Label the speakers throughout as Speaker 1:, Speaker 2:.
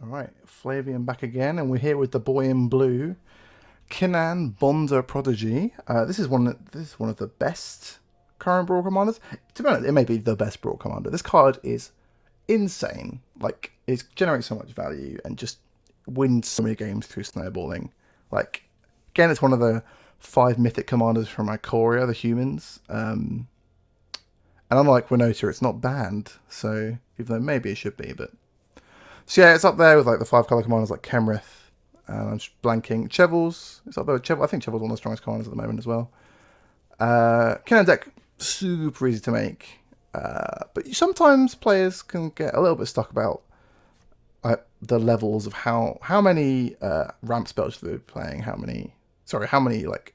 Speaker 1: Alright, Flavian back again, and we're here with the boy in blue, Kinnan Bonda Prodigy. This is one of the best current Brawl commanders. To be honest, it may be the best Brawl commander. This card is insane. Like, it generates so much value and just wins so many games through snowballing. Like, again, it's one of the 5 mythic commanders from Ikoria, the humans. And unlike Winota, it's not banned, so even though maybe it should be, but so yeah, it's up there with like the 5 colour commanders like Kemrith, and I'm just blanking. Chevels, it's up there with Chevel. I think Chevel's one of the strongest commanders at the moment as well. Kinnan deck, super easy to make, but sometimes players can get a little bit stuck about the levels of how many ramp spells they're playing, how many like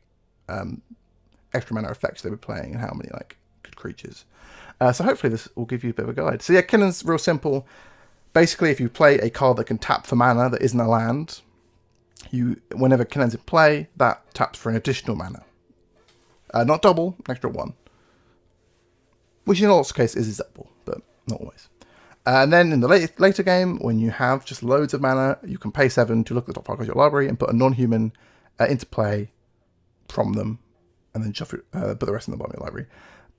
Speaker 1: extra mana effects they were playing, and how many like good creatures. So hopefully this will give you a bit of a guide. So yeah, Kinnan's real simple. Basically, if you play a card that can tap for mana that isn't a land, whenever Kinnan's in play, that taps for an additional mana. Not double, an extra 1. Which in lots of cases is double, but not always. And then in the later game, when you have just loads of mana, you can pay 7 to look at the top 5 cards of your library and put a non-human into play from them, and then shuffle, put the rest in the bottom of your library.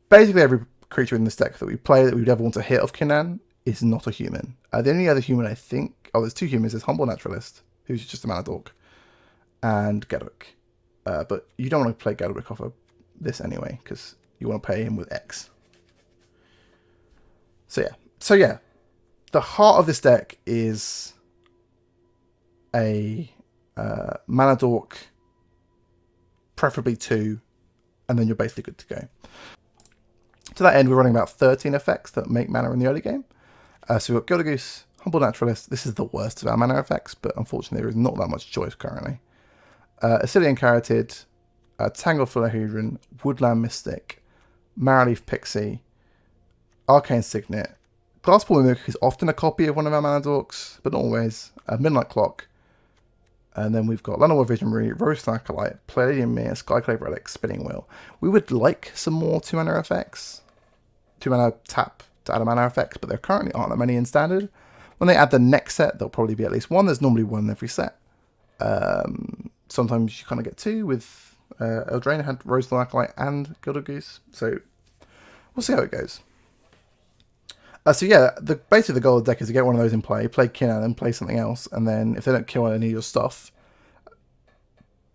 Speaker 1: Basically, every creature in this deck that we play that we would ever want to hit of Kinnan is not a human. The only other human I think... Oh, there's 2 humans. There's Humble Naturalist, who's just a mana dork, and Gadwick. But you don't want to play Gadwick off of this anyway, because you want to pay him with X. So yeah. The heart of this deck is a mana dork, preferably 2, and then you're basically good to go. To that end, we're running about 13 effects that make mana in the early game. So we've got Gildagoose, Humble Naturalist. This is the worst of our mana effects, but unfortunately there is not that much choice currently. Ascilian Carotid, Tangled Philodendron, Woodland Mystic, Marrowleaf Pixie, Arcane Signet. Glassball Mimic is often a copy of one of our mana dorks, but not always. Midnight Clock. And then we've got Llanowar Visionary, Rose Acolyte, Palladium Mirror, Skyclave Relic, Spinning Wheel. We would like some more 2 mana effects. 2 mana tap to add a mana effect, but there currently aren't that many in standard. When they add the next set, there'll probably be at least 1. There's normally 1 in every set. Sometimes you kind of get 2 with Eldraine had Rose Acolyte and Gildagoose. So we'll see how it goes. So yeah, basically the goal of the deck is to get one of those in play Kinnan, and play something else, and then if they don't kill any of your stuff,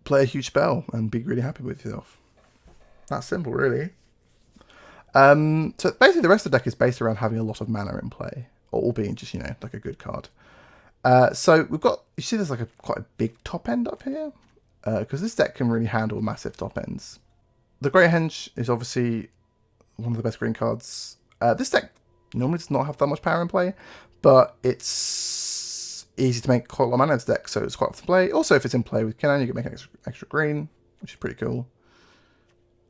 Speaker 1: play a huge spell and be really happy with yourself. That's simple, really. So basically the rest of the deck is based around having a lot of mana in play, or all being just, like a good card. So we've got, you see there's like quite a big top end up here, because this deck can really handle massive top ends. The Great Henge is obviously one of the best green cards. This deck normally does not have that much power in play, but it's easy to make quite a lot of mana in this deck, so it's quite often play. Also, if it's in play with Kinnan, you can make an extra green, which is pretty cool.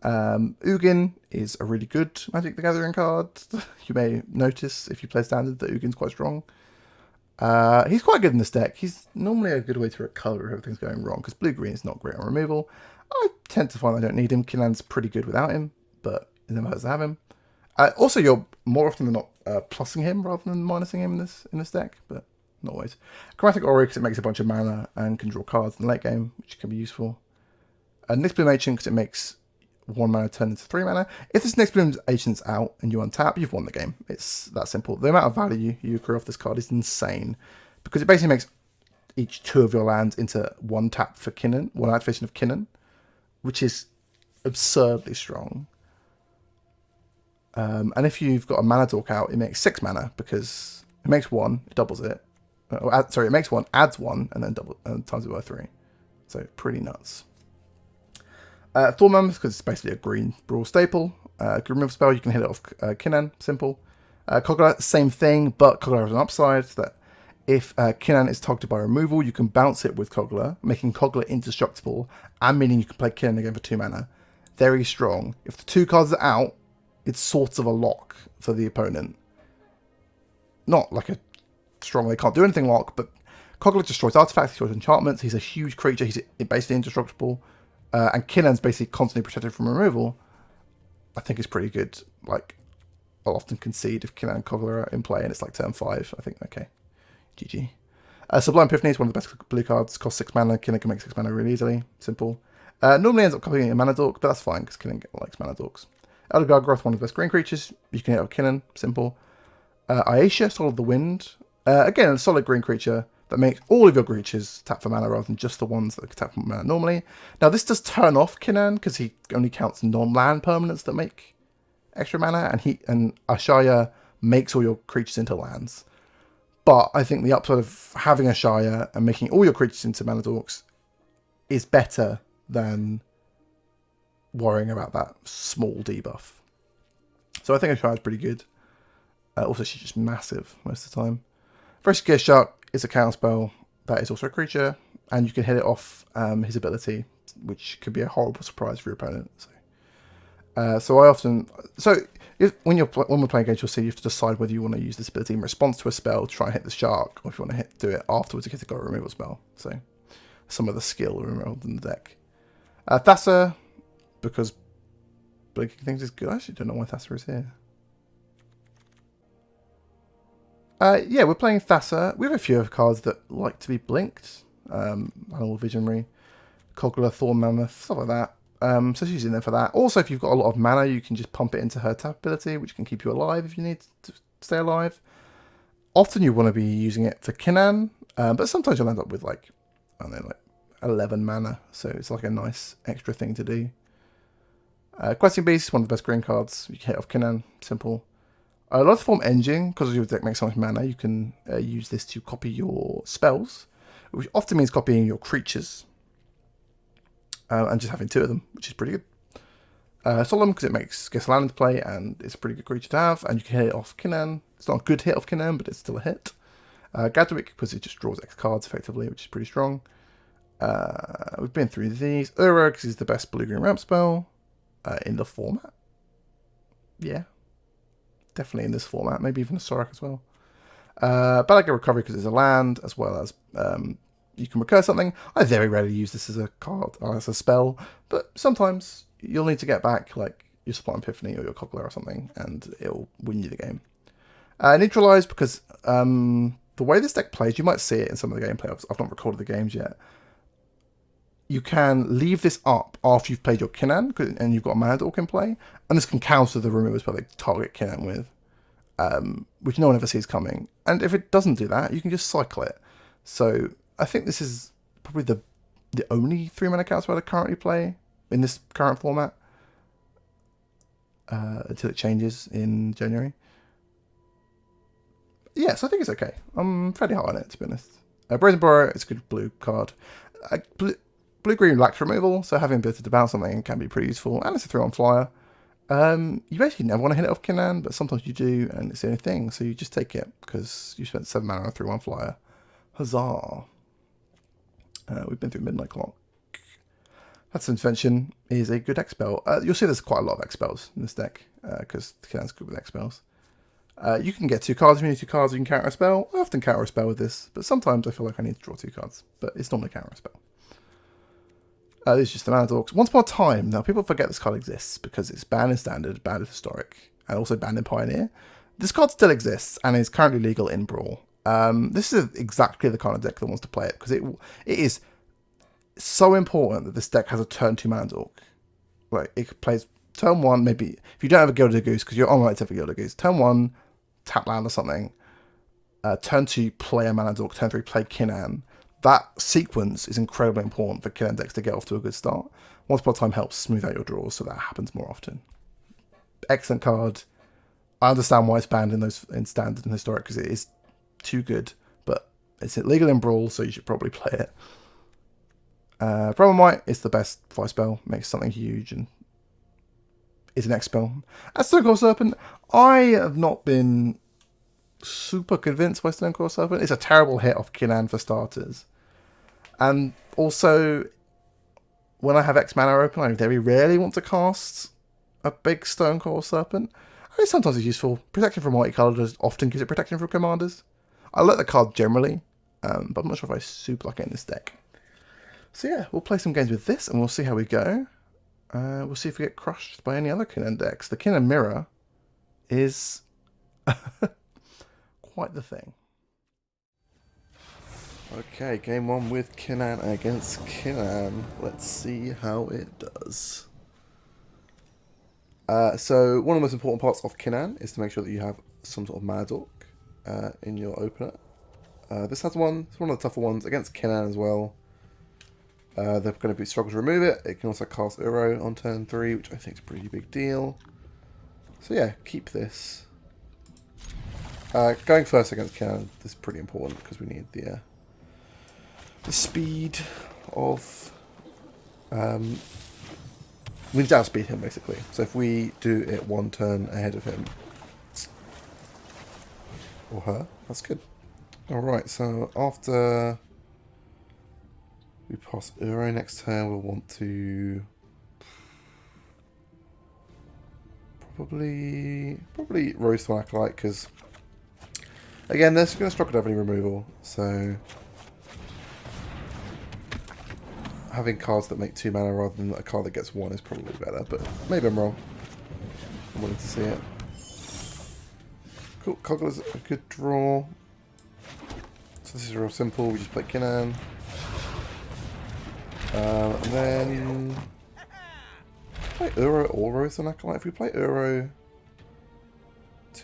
Speaker 1: Ugin is a really good Magic the Gathering card. You may notice if you play Standard that Ugin's quite strong. He's quite good in this deck. He's normally a good way to recover if everything's going wrong, because blue-green is not great on removal. I tend to find I don't need him. Kinnan's pretty good without him, but it never hurts to have him. Also, you're more often than not plussing him rather than minusing him in this deck, but not always. Chromatic Aura, because it makes a bunch of mana and can draw cards in the late game, which can be useful. Nixbloom Ancient, because it makes 1 mana turn into 3 mana. If this Nixbloom Ancient's out and you untap, you've won the game. It's that simple. The amount of value you accrue off this card is insane, because it basically makes each 2 of your lands into 1 tap for Kinnan, 1 activation of Kinnan, which is absurdly strong. And if you've got a mana dork out, it makes 6 mana, because it makes 1, it doubles it. It makes 1, adds 1, and then times it by 3. So pretty nuts. Thorn Mammoth, because it's basically a green Brawl staple. Good removal spell, you can hit it off Kinnan, simple. Kog'Maw, same thing, but Kog'Maw has an upside, so that if Kinnan is targeted by removal, you can bounce it with Kog'Maw, making Kog'Maw indestructible, and meaning you can play Kinnan again for 2 mana. Very strong. If the 2 cards are out, it's sort of a lock for the opponent. Not like a strong, they can't do anything lock, but Kog'Maw destroys artifacts, destroys enchantments, he's a huge creature, he's basically indestructible. And Kinnan's basically constantly protected from removal. I think it's pretty good. Like, I'll often concede if Kinnan and Kog'Maw are in play and it's like turn 5. I think, okay, GG. Sublime Epiphany is one of the best blue cards. Costs 6 mana. Kinnan can make 6 mana really easily. Simple. Normally ends up copying a mana dork, but that's fine because Kinnan likes mana dorks. Elder Gargoth, one of the best green creatures. You can hit with Kinnan. Simple. Aisha, Soul of the Wind. Again, a solid green creature that makes all of your creatures tap for mana rather than just the ones that can tap for mana normally. Now, this does turn off Kinnan because he only counts non-land permanents that make extra mana, and Ashaya makes all your creatures into lands. But I think the upside of having Ashaya and making all your creatures into mana dorks is better than worrying about that small debuff. So I think Ashaya is pretty good. Also, she's just massive most of the time. Ferocious Gear Shark is a counter spell that is also a creature, and you can hit it off his ability, which could be a horrible surprise for your opponent. When we're playing games, you'll see you have to decide whether you want to use this ability in response to a spell to try and hit the shark, or if you want to do it afterwards in case it's got a removal spell. So some of the skill involved in the deck. Thassa, because blinking things is good. I actually don't know why Thassa is here. Yeah, we're playing Thassa. We have a few of cards that like to be blinked. Animal Visionary, Cogler, Thorn Mammoth, stuff like that. So she's in there for that. Also, if you've got a lot of mana, you can just pump it into her tap ability, which can keep you alive if you need to stay alive. Often you want to be using it for Kinnan, but sometimes you'll end up with like 11 mana. So it's like a nice extra thing to do. Questing Beast is one of the best green cards. You can hit off Kinnan, simple. Life Form Engine, because your deck makes so much mana, you can use this to copy your spells, which often means copying your creatures. And just having 2 of them, which is pretty good. Solemn, because it gets land into play, and it's a pretty good creature to have, and you can hit it off Kinnan. It's not a good hit off Kinnan, but it's still a hit. Gadwick, because it just draws X cards effectively, which is pretty strong. We've been through these. Urux is the best blue-green ramp spell in the format. Yeah. Definitely in this format, maybe even a Sorak as well. Balaga Recovery because it's a land, as well as you can recur something. I very rarely use this as a card or as a spell, but sometimes you'll need to get back like your Sublime Epiphany or your Cogler or something, and it'll win you the game. Neutralize because the way this deck plays, you might see it in some of the gameplay. I've not recorded the games yet. You can leave this up after you've played your Kinnan, and you've got a mana dork in play, and this can counter the removal spell they target Kinnan with, which no one ever sees coming. And if it doesn't do that, you can just cycle it. So I think this is probably the only 3-mana counter spell I currently play in this current format, until it changes in January. Yeah, so I think it's okay. I'm fairly high on it, to be honest. Brazen Borrower is a good blue card. Blue-green lacks removal, so having the ability to bounce something can be pretty useful, and it's a 3-on flyer. You basically never want to hit it off Kinnan, but sometimes you do, and it's the only thing, so you just take it, because you spent 7 mana on a 3-1 flyer. Huzzah! We've been through Midnight Clock. That's Intervention is a good X spell. You'll see there's quite a lot of X spells in this deck, because Kinnan's good with X spells. You can get 2 cards if you need 2 cards, you can counter a spell. I often counter a spell with this, but sometimes I feel like I need to draw 2 cards, but it's normally a counter a spell. This is just the Mana Dorks. Once Upon a Time. Now, people forget this card exists because it's banned in Standard, banned in Historic, and also banned in Pioneer. This card still exists and is currently legal in Brawl. This is exactly the kind of deck that wants to play it, because it is so important that this deck has a turn 2 Mana Dork. Like, it plays turn 1, maybe, if you don't have a Gilded Goose, because you're on right to have a Gilded Goose, turn 1, tap land or something. Turn 2, play a Mana Dork. Turn 3, play Kinnan. That sequence is incredibly important for Kinnan decks to get off to a good start. Once Upon a Time helps smooth out your draws, so that happens more often. Excellent card. I understand why it's banned in Standard and Historic, because it is too good, but it's illegal in Brawl, so you should probably play it. Might is the best 5 spell, makes something huge, and is an X spell. As Stonecoil Serpent, I have not been super convinced by Stonecoil Serpent. It's a terrible hit off Kinnan for starters. And also, when I have X mana open, I very rarely want to cast a big Stonecoil Serpent. I mean, sometimes it's useful. Protection from multicolored often gives it protection from commanders. I like the card generally, but I'm not sure if I super like it in this deck. So yeah, we'll play some games with this, and we'll see how we go. We'll see if we get crushed by any other Kinnan decks. The Kinnan Mirror is quite the thing. Okay, game one with Kinnan against Kinnan. Let's see how it does. So one of the most important parts of Kinnan is to make sure that you have some sort of Mad Orc in your opener. This has one. It's one of the tougher ones against Kinnan as well. They're going to be struggle to remove it. It can also cast Uro on turn 3, which I think is a pretty big deal. So yeah, keep this. Going first against Kinnan is pretty important because we need the speed of. We need to outspeed him basically. So if we do it one turn ahead of him or her, that's good. Alright, so after we pass Uro next turn, we'll want to probably Rose to Acolyte, because again, they're going to struggle to have any removal, so having cards that make 2 mana rather than a card that gets 1 is probably better, but maybe I'm wrong. I'm willing to see it. Cool, Cogler's a good draw. So this is real simple, we just play Kinnan. And then play Uro or Rose on Acolyte. If we play Uro,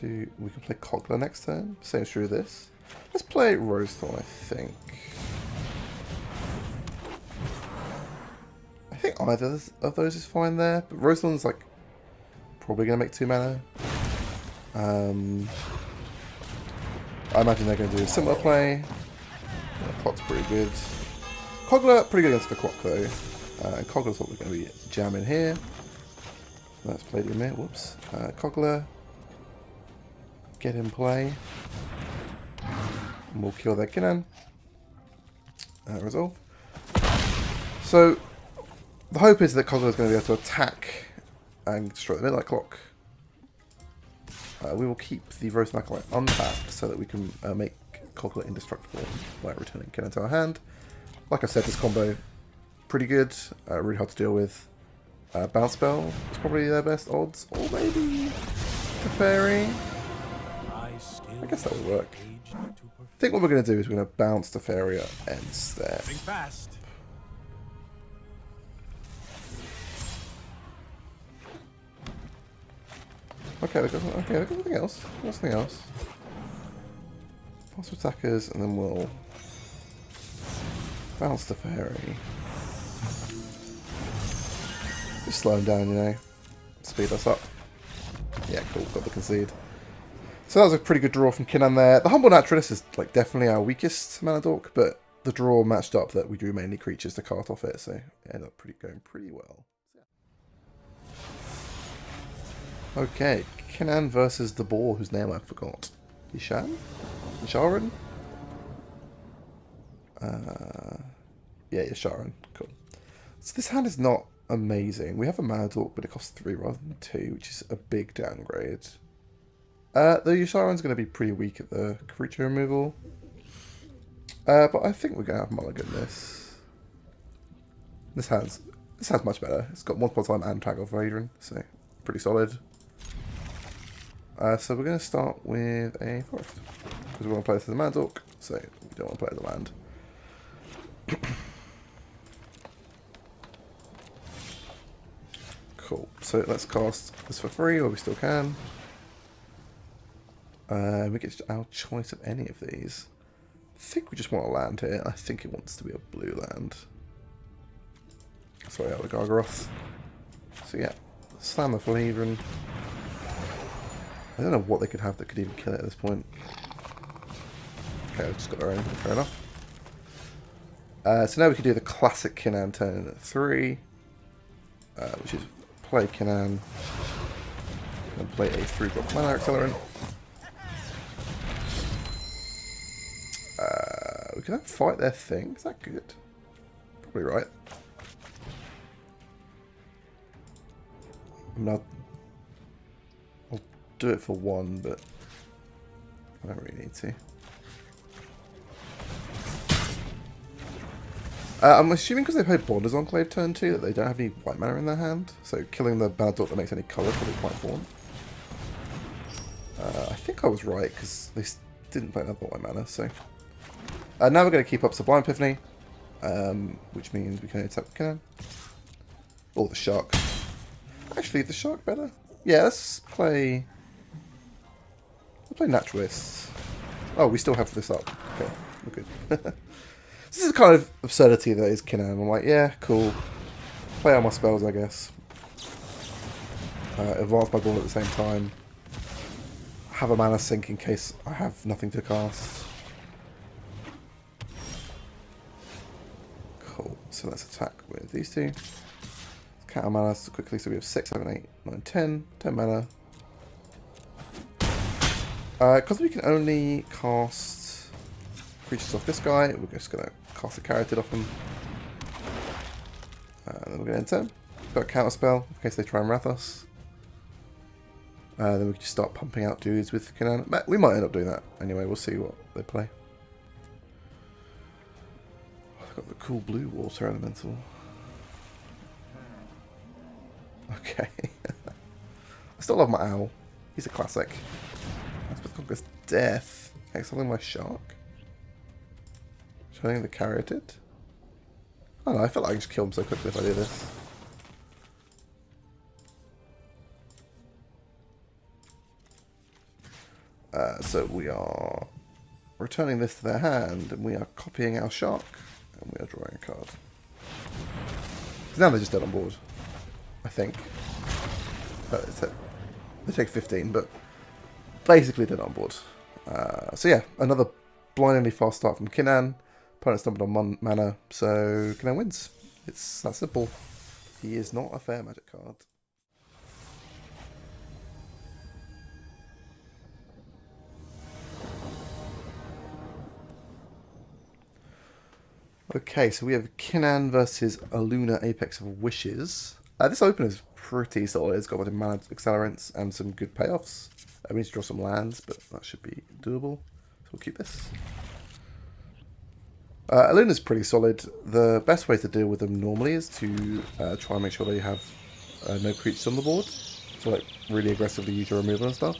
Speaker 1: we can play Cogler next turn. Same as true of this. Let's play Rose Thorn, I think. I think either of those is fine there, but Rose Thorn's like probably going to make 2 mana. I imagine they're going to do a similar play. The clock's pretty good. Cogler, pretty good against the clock though. And Cogler's what we're going to be jamming here. Let's play the minute. Whoops. Cogler, get in play. And we'll kill their Kinnan. Resolve. So, the hope is that Cogler is going to be able to attack and destroy the midnight clock. We will keep the Rose Acolyte untapped so that we can make Cogler indestructible by returning Kinnan to our hand. Like I said, this combo pretty good, really hard to deal with. Bounce Spell is probably their best odds, or maybe the Fairy. I guess that would work. I think what we're going to do is we're going to bounce the Fairy instead. Okay, look at something else. What's something else? Pass attackers, and then we'll bounce the Fairy. Just slow him down, you know. Speed us up. Yeah, cool. Got the concede. So that was a pretty good draw from Kinnan there. The Humble Naturalist is like definitely our weakest mana dork, but the draw matched up that we drew mainly creatures to cart off it, so it ended up going pretty well. Okay, Kinnan versus the boar whose name I forgot. Ishan? Yasharan? Yeah, Yasharan. Cool. So this hand is not amazing. We have a mana dork, but it costs 3 rather than 2, which is a big downgrade. The Yasharan's going to be pretty weak at the creature removal. But I think we're going to have mulligan this. This hand's much better. It's got multiple time and tag off Adrian, so pretty solid. So we're going to start with a forest, because we want to play this as a mana dork, so we don't want to play the land. Cool, so let's cast this for free, while we still can. We get our choice of any of these. I think we just want a land here. I think it wants to be a blue land. Sorry, out of Gargaroth. So yeah, slam the Fleavren. I don't know what they could have that could even kill it at this point. Okay, I've just got their own. Fair enough. So now we can do the classic Kinnan turn at 3, which is play Kinnan and play a 3-drop mana accelerant. We can fight their thing. Is that good? Probably right. I'm not. I'll do it for 1, but I don't really need to. I'm assuming because they played Borders Enclave turn 2 that they don't have any white mana in their hand, so killing the bad dot that makes any colour is probably quite important. I think I was right because they didn't play another white mana, so Now we're going to keep up Sublime Epiphany, which means we can only attack Kinnan. Or the Shark. Actually, the Shark better. Yeah, let's play Naturalists. Oh, we still have this up. Okay, we're good. This is the kind of absurdity that is Kinnan. I'm like, yeah, cool. Play out my spells, I guess. Advance my ball at the same time. Have a mana sink in case I have nothing to cast. Cool. So let's attack with these two. Count our mana quickly. So we have 6, 7, 8, 9, 10. 10 mana. Because we can only cast creatures off this guy, we're just going to cast a Carotid off him. And then we're going to end turn. Got a counter spell in case they try and wrath us. Then we can just start pumping out dudes with Kinnan. We might end up doing that anyway. We'll see what they play. Oh, they've got the cool blue water elemental. Okay. I still love my owl. He's a classic. That's with Conquer's Death. Exiling my Shark. Showing the Carotid. I don't know, I feel like I can just kill him so quickly if I do this. So we are returning this to their hand, and we are copying our Shark, and we are drawing a card. Because now they're just dead on board, I think. They take 15, but basically dead on board. So yeah, another blindingly fast start from Kinnan. Opponent stumbled on mana, so Kinnan wins. It's that simple. He is not a fair Magic card. Okay, so we have Kinnan versus Aluna Apex of Wishes. This opener is pretty solid. It's got a bunch of mana accelerants and some good payoffs. We need to draw some lands, but that should be doable. So we'll keep this. Aluna's pretty solid. The best way to deal with them normally is to try and make sure that you have no creatures on the board. So like really aggressively use your removal and stuff.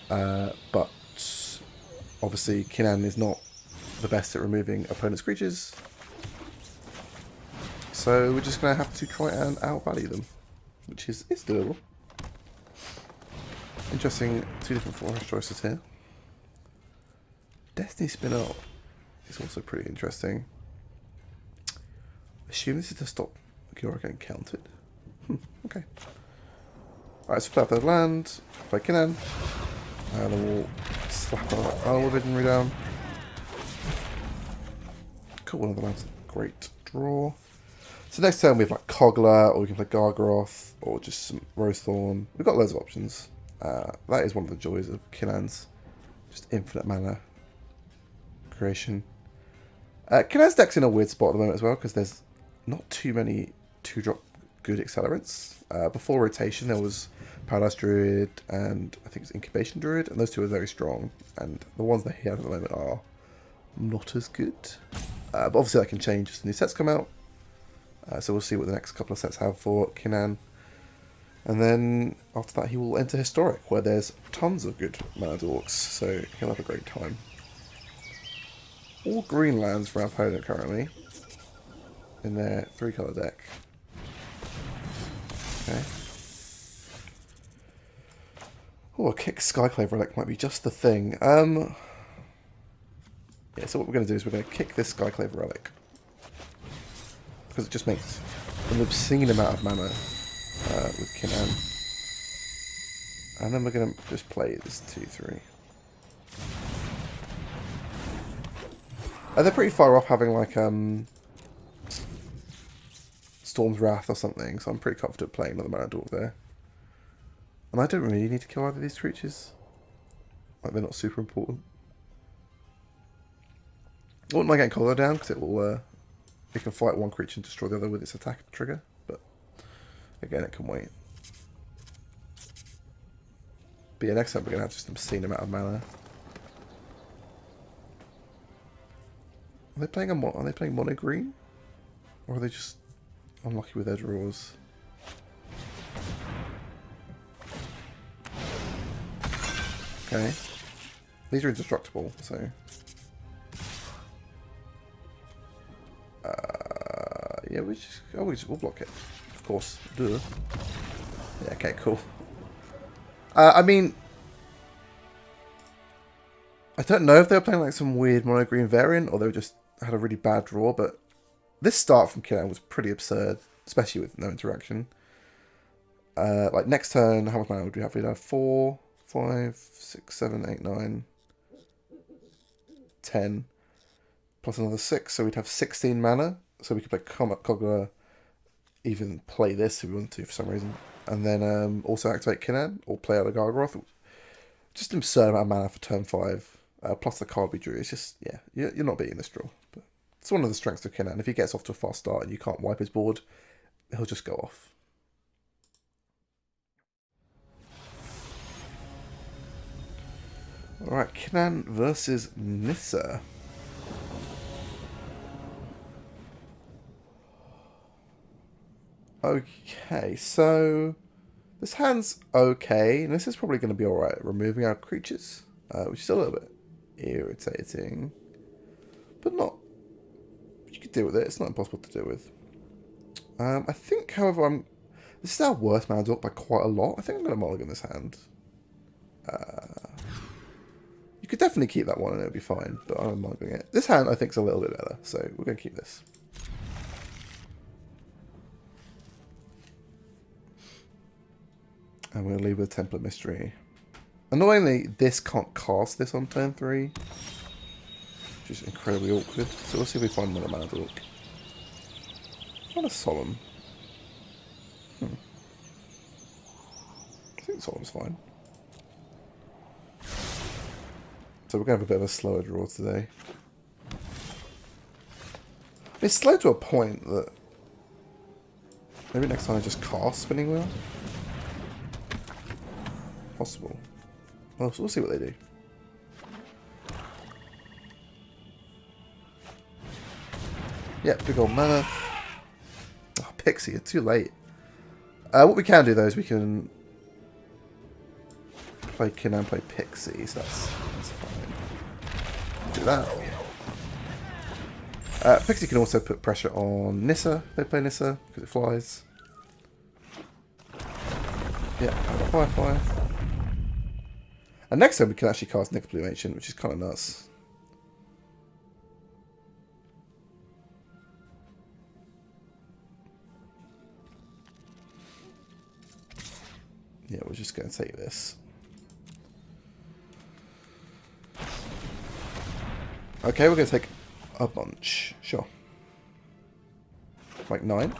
Speaker 1: But obviously Kinnan is not the best at removing opponent's creatures. So we're just going to have to try and outvalue them, which is doable. Interesting, two different forest choices here. Destiny Spin-Up is also pretty interesting. Assume this is to stop Giora getting counted. Okay. Alright, so play our third land, play Kinnan, and then we'll slap our Visionary down. Cool, one of the lands. Great draw. So next turn we have like Kogla, or we can play Gargaroth, or just some Rosethorn. We've got loads of options. That is one of the joys of Kinnan's. Just infinite mana creation. Kinnan's deck's in a weird spot at the moment as well, because there's not too many 2-drop good accelerants. Before rotation there was Paradise Druid and I think it's Incubation Druid, and those two are very strong. And the ones that he has at the moment are not as good. But obviously that can change as the new sets come out. So we'll see what the next couple of sets have for Kinnan. And then after that he will enter Historic, where there's tons of good mana dorks, so he'll have a great time. All green lands for our opponent currently in their 3-colour deck. Okay. Oh, a kick Skyclave Relic might be just the thing. Yeah, so what we're going to do is we're going to kick this Skyclave Relic, because it just makes an obscene amount of mana with Kinnan. And then we're going to just play this 2-3. They're pretty far off having like Storm's Wrath or something, so I'm pretty confident playing another mana dork there. And I don't really need to kill either of these creatures. Like, they're not super important. I wouldn't mind getting Color down, because it will it can fight one creature and destroy the other with its attack trigger, but again it can wait. But yeah, next time we're going to have just an obscene amount of mana. Are they playing mono green? Or are they just unlucky with their draws? Okay. These are indestructible, so Yeah, we'll block it. Of course. Duh. Yeah, okay, cool. I mean, I don't know if they were playing like some weird mono green variant or they just had a really bad draw, but this start from Kinnan was pretty absurd, especially with no interaction. Like next turn, how much mana would we have? We'd have 4, 5, 6, 7, 8, 9, 10, plus another 6, so we'd have 16 mana. So we could play Kogla, even play this if we want to for some reason, and then also activate Kinnan or play out a Gargaroth. Just an absurd amount of mana for turn 5, plus the card we drew. It's just, yeah, you're not beating this draw. But it's one of the strengths of Kinnan. If he gets off to a fast start and you can't wipe his board, he'll just go off. Alright, Kinnan versus Nissa. Okay, so this hand's okay, and this is probably going to be alright. Removing our creatures, which is a little bit irritating, but not. You could deal with it. It's not impossible to deal with. I think, however, this is our worst mana draw by quite a lot. I think I'm going to mulligan this hand. You could definitely keep that one and it'll be fine, but I'm mulliganing it. This hand I think is a little bit better, so we're going to keep this. And we'll leave with Template Mystery. Annoyingly, this can't cast this on turn 3. Which is incredibly awkward. So we'll see if we find another mana dork. Not a Solemn. I think Solemn's fine. So we're going to have a bit of a slower draw today. It's slow to a point that maybe next time I just cast Spinning Wheel. Possible. Well, so we'll see what they do. Yep, big old mana. Oh, Pixie, you're too late. What we can do though is we can play Kinnan, play Pixie, so that's fine. Do that. Pixie can also put pressure on Nissa. They play Nissa because it flies. Yeah, 5/5. And next time we can actually cast Nyx Blue Ancient, which is kind of nuts. Yeah, we're just going to take this. Okay, we're going to take a bunch. Sure. Like 9.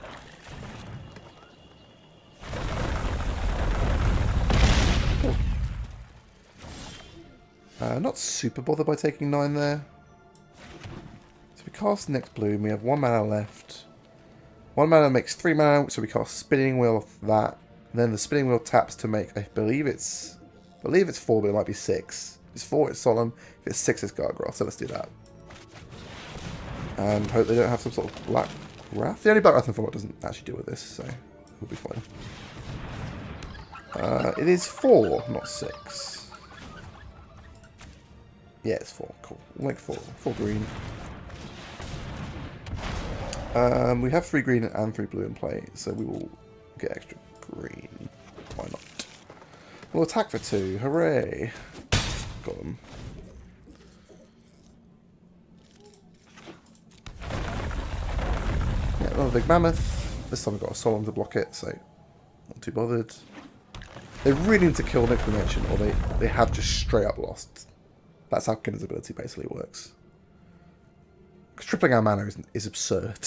Speaker 1: Cool. Not super bothered by taking 9 there. So we cast Nyx Bloom. We have 1 mana left. 1 mana makes 3 mana, so we cast Spinning Wheel off that. Then the Spinning Wheel taps to make, I believe it's 4, but it might be 6. If it's 4, it's Solemn. If it's 6, it's Gargaroth. So let's do that. And hope they don't have some sort of Black Wrath. The only Black Wrath in format doesn't actually deal with this, so we'll be fine. It is 4, not 6. Yeah, it's 4. Cool. We'll make 4. 4 green. We have 3 green and 3 blue in play, so we will get extra green. Why not? We'll attack for 2. Hooray! Got them. Yeah, another big mammoth. This time we've got a Solemn to block it, so not too bothered. They really need to kill Nyx Blue Ancient, or they have just straight up lost. That's how Kinnan's ability basically works. Because tripling our mana is absurd.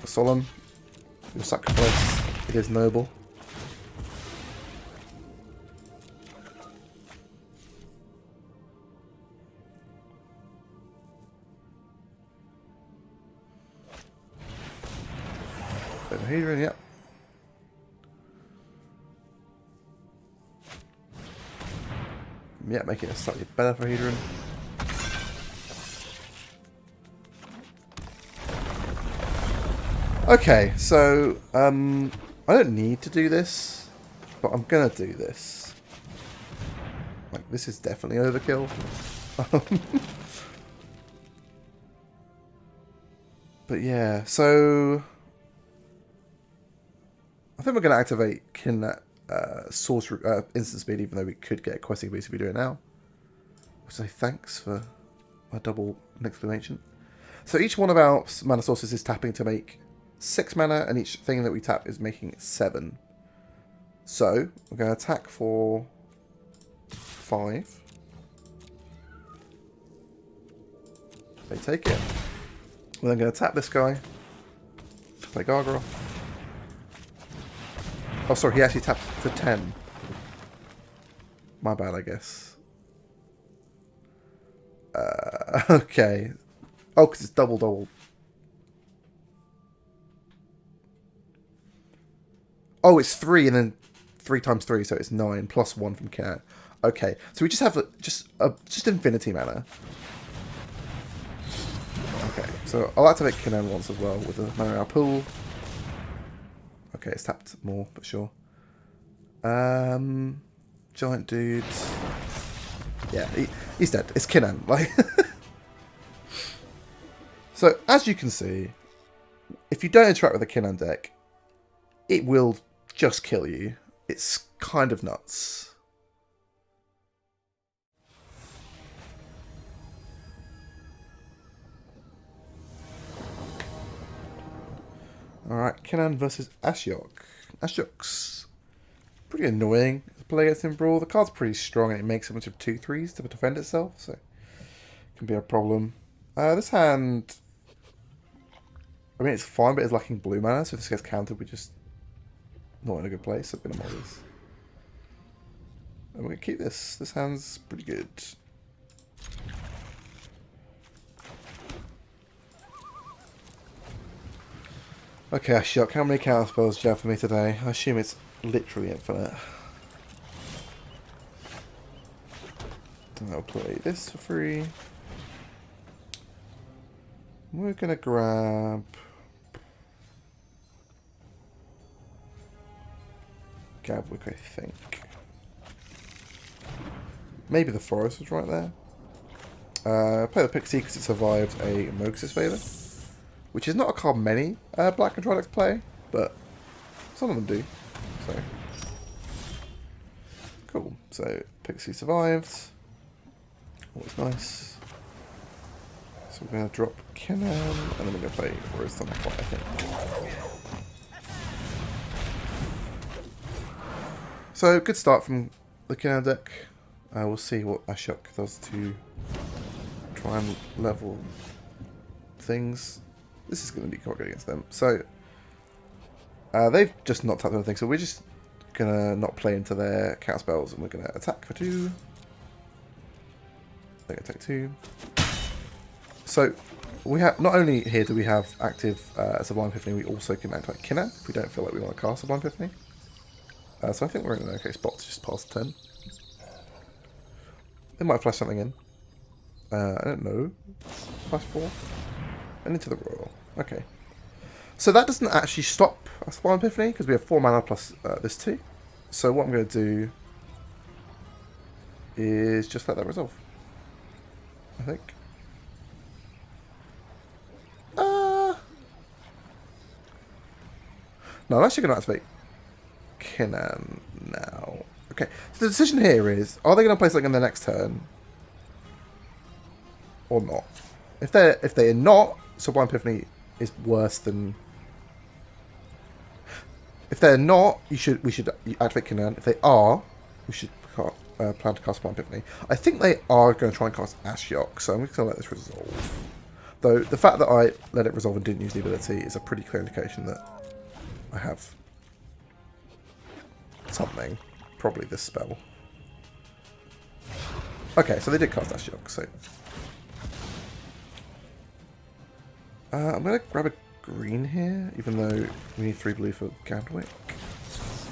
Speaker 1: Solemn, your sacrifice, it is noble. Hedron, yep. Yeah, make it slightly better for Hedron. Okay, so I don't need to do this, but I'm gonna do this. Like This is definitely overkill. But yeah, so I think we're going to activate Kinnan sorcery instant speed, even though we could get a questing boost if we do it now. So thanks for my double exclamation. So each one of our mana sources is tapping to make 6 mana, and each thing that we tap is making 7. So we're going to attack for 5. They take it. We're then going to tap this guy to play Gargoyle. Oh, sorry, he actually tapped for 10. My bad, I guess. Okay. Oh, because it's double. Oh, it's 3 and then 3 times 3, so it's 9 plus 1 from Kinnan. Okay, so we just have just infinity mana. Okay, so I'll activate Kinnan once as well with the mana in our pool. Okay, it's tapped more, but sure. Giant dude. Yeah, he's dead. It's Kinnan. Like, so as you can see, if you don't interact with the Kinnan deck, it will just kill you. It's kind of nuts. Alright, Kinnan versus Ashiok. Ashiok's pretty annoying to play against in Brawl. The card's pretty strong and it makes a bunch of 2/3s to defend itself, so it can be a problem. This hand, I mean, it's fine, but it's lacking blue mana, so if this gets countered, we're just not in a good place. So I'm going to mod this. And we're going to keep this. This hand's pretty good. Okay, Ashiok, how many counter spells do you have for me today? I assume it's literally infinite. Then I'll play this for free. We're going to grab Gabwick, I think. Maybe the Forest was right there. Play the Pixie because it survived a Mox's Favor, which is not a card many black control decks play, but some of them do. So cool. So Pixie survived. Always nice. So we're going to drop Kinnan, and then we're going to play Rose on the fly, I think. So good start from the Kinnan deck. We'll see what Ashiok does to try and level things. This is going to be quite good against them. So they've just not tapped anything, so we're just going to not play into their counter spells, and we're going to attack for 2. They're going to take 2. So we have, not only here do we have active Sublime Epiphany, we also can activate Kinnan if we don't feel like we want to cast Sublime Epiphany. So I think we're in an okay spot to just pass turn. They might flash something in. I don't know. Flash 4. And into the Royal. Okay. So that doesn't actually stop Sublime Epiphany, because we have 4 mana plus this 2. So what I'm going to do is just let that resolve, I think. No, I'm actually going to activate Kinnan now. Okay, so the decision here is, are they going to play something in the next turn? Or not? If they're not, Sublime Epiphany is worse than... If they're not, we should activate Kinnan. If they are, we should plan to cast Sublime Epiphany. I think they are going to try and cast Ashiok, so I'm just going to let this resolve. Though the fact that I let it resolve and didn't use the ability is a pretty clear indication that I have something. Probably this spell. Okay, so they did cast Ashiok, so... I'm going to grab a green here, even though we need 3 blue for Gadwick. So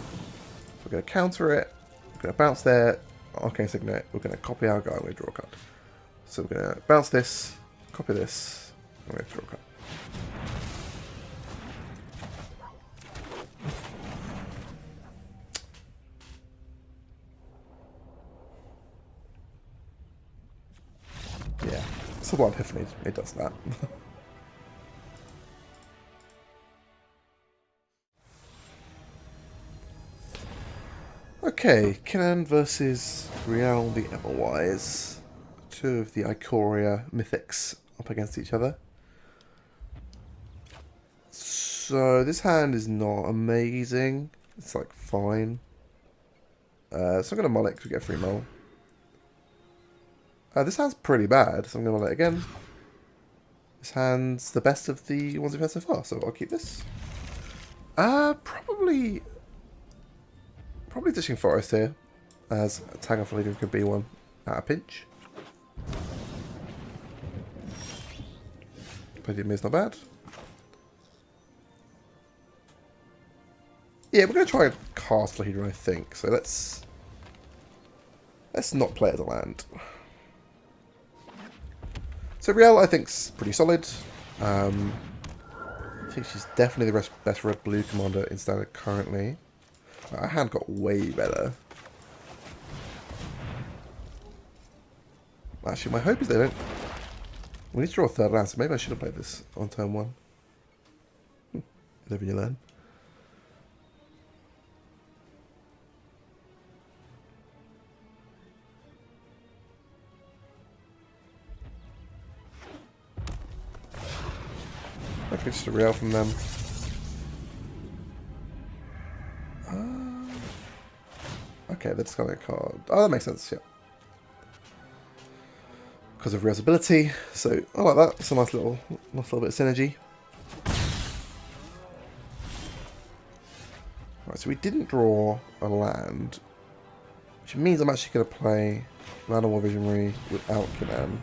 Speaker 1: we're going to counter it. We're going to bounce there. Arcane Signet. We're going to copy our guy. We're going to draw a card. So we're going to bounce this, copy this, and we're going to draw a card. Sublime Epiphany, it does that. Okay, Kinnan versus Riel the Everwise. Two of the Ikoria mythics up against each other. So this hand is not amazing. It's like fine. So I'm going to mull it because we get free mull. This hand's pretty bad, so I'm going to mull it again. This hand's the best of the ones we've had so far, so I'll keep this. Probably Dishing Forest here, as a tag off leader could be one at a pinch. Palladium is not bad. Yeah, we're going to try and cast leader, I think. So let's not play as a land. So Riel, I think's pretty solid. I think she's definitely the best red-blue commander in standard currently. Our hand got way better. Actually, my hope is they don't... We need to draw a third land, so maybe I should have played this on turn 1. Live and you learn. Okay, just a Riel from them. Okay, they're discarding a card. Oh, that makes sense, yeah. Because of Riel's ability, so I like that. It's a nice little bit of synergy. Right, so we didn't draw a land, which means I'm actually going to play Land of War Visionary without Kinnan.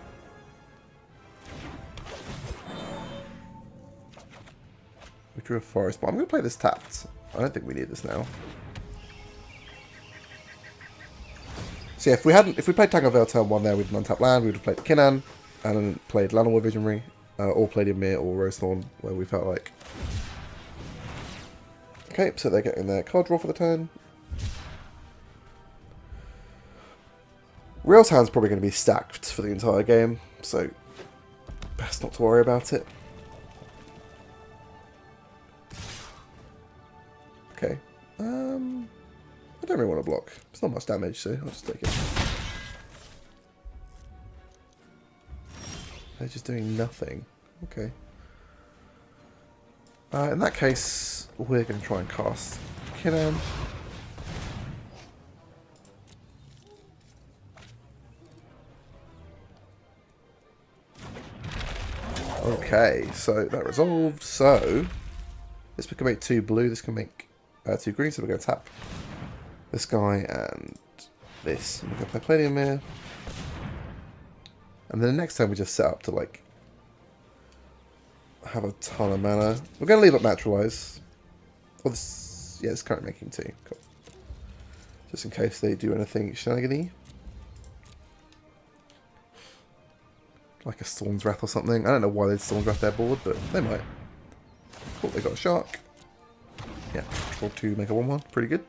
Speaker 1: We drew a forest, but I'm going to play this tapped. I don't think we need this now. So yeah, if we played Tango Veil turn 1 there with an untapped land, we would have played Kinnan, and then played Land of War Visionary, or played Ymir or Rosethorn, where we felt like. Okay, so they're getting their card draw for the turn. Riel's hand's probably going to be stacked for the entire game, so best not to worry about it. Okay. I don't really want to block. It's not much damage, so I'll just take it. They're just doing nothing. Okay. In that case, we're going to try and cast Kinnan. Okay, so that resolved. So this can make 2 blue, this can make 2 green, so we're going to tap this guy and this. And we're going to play Palladium here. And then the next time we just set up to like have a ton of mana. We're going to leave up Naturalize. Well, this, yeah, it's currently making 2. Cool. Just in case they do anything shenanigan-y. Like a Storm's Wrath or something. I don't know why they'd Storm's Wrath their board, but they might. Cool, they got a Shark. Yeah, control 2, make a 1-1. Pretty good.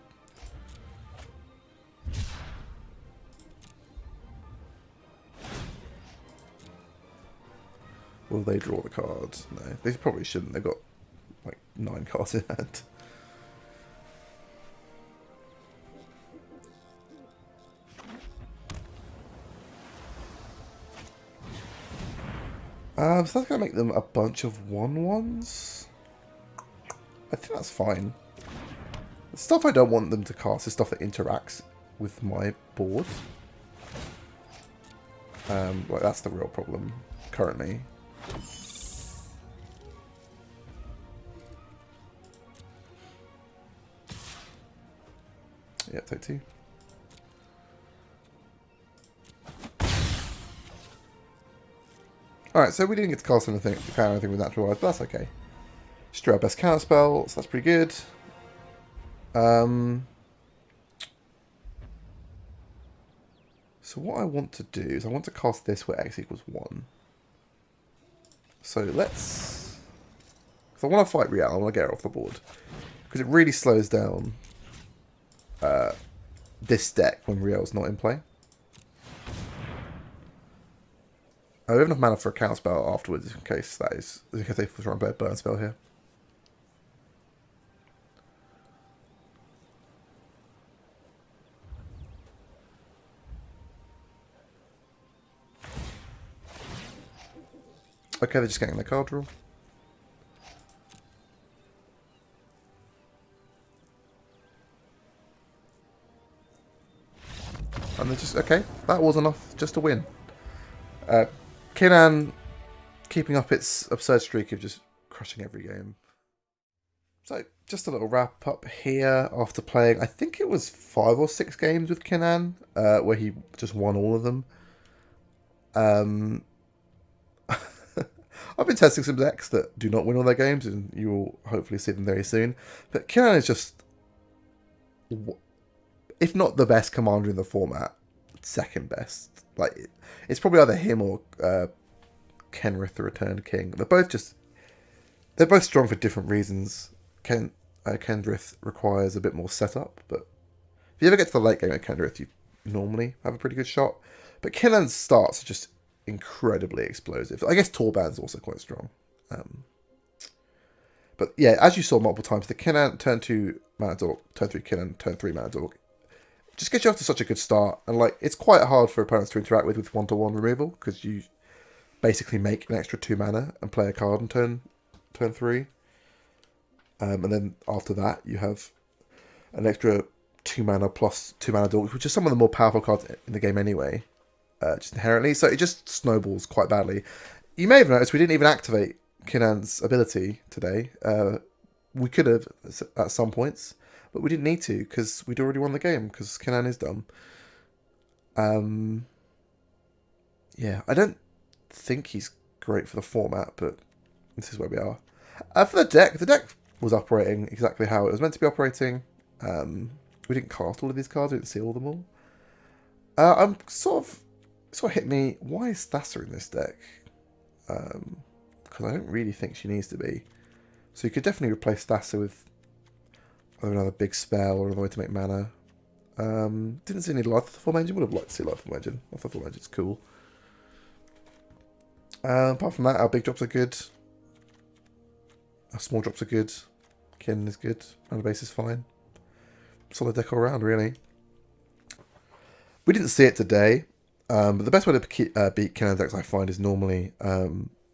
Speaker 1: Will they draw the cards? No, they probably shouldn't. They've got like 9 cards in hand. So that's going to make them a bunch of 1/1s. I think that's fine. The stuff I don't want them to cast is stuff that interacts with my board. Like that's the real problem currently. Yeah, take 2. Alright, so we didn't get to cast anything with Naturalize, but that's okay. Just drew our best counter spell, so that's pretty good. So what I want to do is I want to cast this where x equals 1. So let's... Because I want to fight Riel, I want to get her off the board. Because it really slows down this deck when Riel's not in play. I have enough mana for a counter spell afterwards in case they try and play a burn spell here. Okay, they're just getting their card draw. And they're just, okay, that was enough just to win. Kinnan keeping up its absurd streak of just crushing every game. So, just a little wrap up here after playing, I think it was 5 or 6 games with Kinnan, where he just won all of them. I've been testing some decks that do not win all their games, and you will hopefully see them very soon. But Kinnan is just, if not the best commander in the format, second best. Like, it's probably either him or Kenrith the Returned King. They're both strong for different reasons. Kenrith requires a bit more setup, but if you ever get to the late game at Kenrith, you normally have a pretty good shot. But Kinnan's starts are just incredibly explosive. I guess Torban's also quite strong. But yeah, as you saw multiple times, the Kinnan turn 2 mana dork, turn 3 Kinnan, turn 3 mana dork just gets you off to such a good start. And like, it's quite hard for opponents to interact with one-to-one removal, because you basically make an extra 2 mana and play a card on turn 3. And then after that, you have an extra 2 mana plus 2 mana dork, which is some of the more powerful cards in the game anyway, just inherently. So it just snowballs quite badly. You may have noticed we didn't even activate Kinnan's ability today. We could have at some points, but we didn't need to because we'd already won the game because Kinnan is dumb. Yeah, I don't think he's great for the format, but this is where we are. For the deck was operating exactly how it was meant to be operating. We didn't cast all of these cards, we didn't see all of them all. I'm sort of hit me, why is Thassa in this deck? Because I don't really think she needs to be. So you could definitely replace Thassa with either another big spell or another way to make mana. Didn't see any Lightful Engine. Would have liked to see Lightful Engine. Lightful Engine's cool. Apart from that, our big drops are good. Our small drops are good. Kinnan is good. Mana base is fine. Solid deck all around, really. We didn't see it today, but the best way to beat Kinnan decks I find is normally,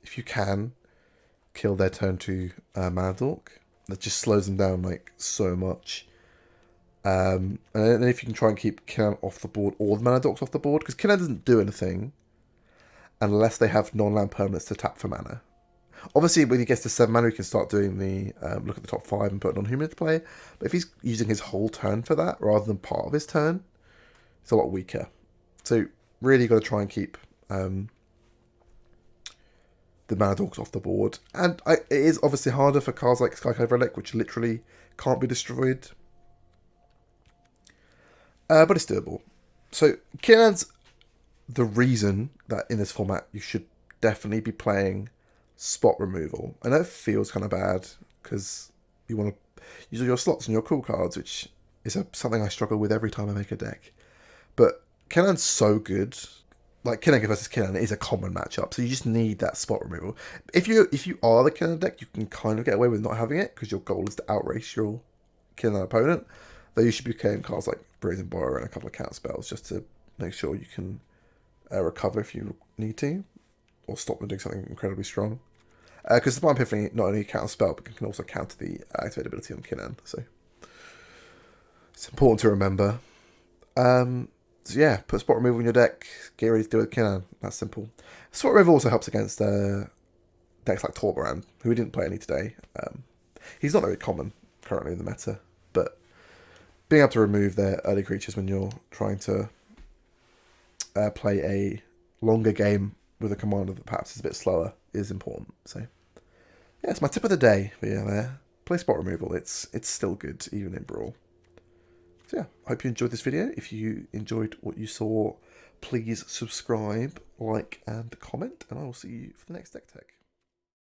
Speaker 1: if you can, kill their turn 2 mana dork. That just slows them down like so much. And then if you can try and keep Kinnan off the board or the mana dorks off the board, because Kinnan doesn't do anything unless they have non-land permanents to tap for mana. Obviously, when he gets to 7 mana, he can start doing the look at the top 5 and put non-human into play. But if he's using his whole turn for that rather than part of his turn, it's a lot weaker. So really got to try and keep the mana dorks off the board. And it is obviously harder for cards like Skyclave Relic, which literally can't be destroyed. But it's doable. So Kinnan's the reason that in this format you should definitely be playing spot removal. I know it feels kind of bad because you want to use all your slots and your cool cards, which is something I struggle with every time I make a deck. But Kinnan's so good. Like, Kinnan versus Kinnan is a common matchup, so you just need that spot removal. If you are the Kinnan deck, you can kind of get away with not having it, because your goal is to outrace your Kinnan opponent. Though you should be playing cards like Brazen Borrower and a couple of counter spells, just to make sure you can recover if you need to, or stop them doing something incredibly strong. Because the Blind Epiphany not only counter spell, but can also counter the activate ability on Kinnan, so it's important to remember. So yeah, put spot removal in your deck, get ready to do it with Kinnan. That's simple. Spot removal also helps against decks like Torbrand, who we didn't play any today. He's not very common currently in the meta, but being able to remove their early creatures when you're trying to play a longer game with a commander that perhaps is a bit slower is important. So yeah, it's my tip of the day for you there. Play spot removal. It's still good, even in Brawl. So yeah, I hope you enjoyed this video. If you enjoyed what you saw, please subscribe, like, and comment, and I will see you for the next Decktech.